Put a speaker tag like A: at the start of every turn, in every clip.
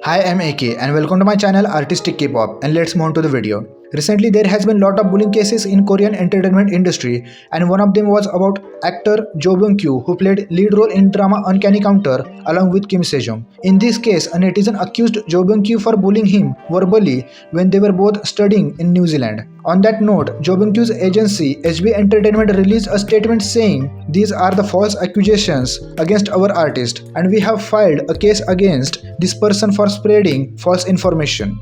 A: Hi, I'm AK and welcome to my channel Artistic K-pop, and let's move on to the video. Recently there has been lot of bullying cases in Korean entertainment industry, and one of them was about actor Jo Byung-kyu, who played lead role in drama Uncanny Counter along with Kim Sejong. In this case, a netizen accused Jo Byung-kyu for bullying him verbally when they were both studying in New Zealand. On that note, Jo Byung-kyu's agency HB Entertainment released a statement saying, "These are the false accusations against our artist, and we have filed a case against this person for spreading false information."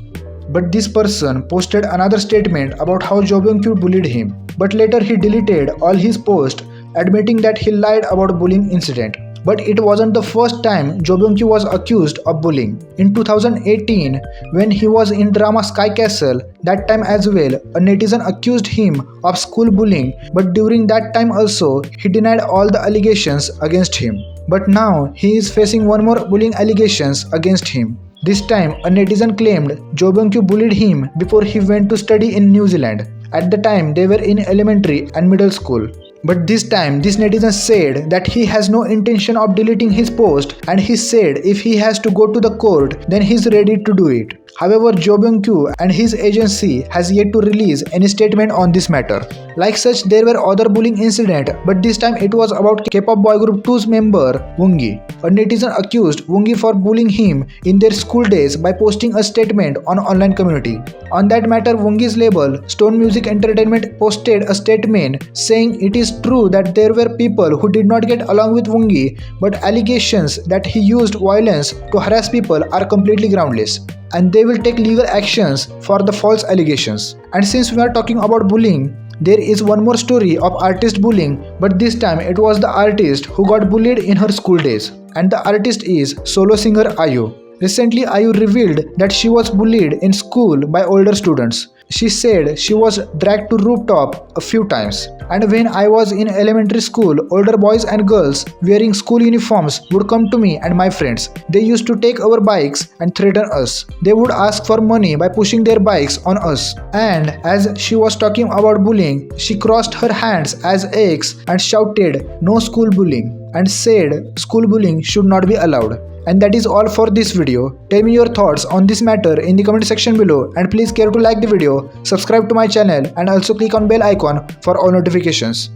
A: But this person posted another statement about how Jo Byung-kyu bullied him. But later he deleted all his posts, admitting that he lied about bullying incident. But it wasn't the first time Jo Byung-kyu was accused of bullying. In 2018, when he was in drama Sky Castle, that time as well, a netizen accused him of school bullying, but during that time also, he denied all the allegations against him. But now, he is facing one more bullying allegations against him. This time, a netizen claimed Jo Byung-kyu bullied him before he went to study in New Zealand. At the time, they were in elementary and middle school. But this time, this netizen said that he has no intention of deleting his post, and he said if he has to go to the court, then he's ready to do it. However, Jo Byung-kyu and his agency has yet to release any statement on this matter. Like such, there were other bullying incidents, but this time it was about K-pop boy group 2's member Woongi. A netizen accused Woongi for bullying him in their school days by posting a statement on online community. On that matter, Woongi's label Stone Music Entertainment posted a statement saying it is true that there were people who did not get along with Woongi, but allegations that he used violence to harass people are completely groundless, and they will take legal actions for the false allegations. And since we are talking about bullying, there is one more story of artist bullying, but this time it was the artist who got bullied in her school days, and the artist is solo singer IU. Recently, IU revealed that she was bullied in school by older students. She said she was dragged to rooftop a few times. And when I was in elementary school, older boys and girls wearing school uniforms would come to me and my friends. They used to take our bikes and threaten us. They would ask for money by pushing their bikes on us. And as she was talking about bullying, she crossed her hands as X and shouted, "No school bullying," and said school bullying should not be allowed. And that is all for this video. Tell me your thoughts on this matter in the comment section below, and please care to like the video, subscribe to my channel, and also click on bell icon for all notifications.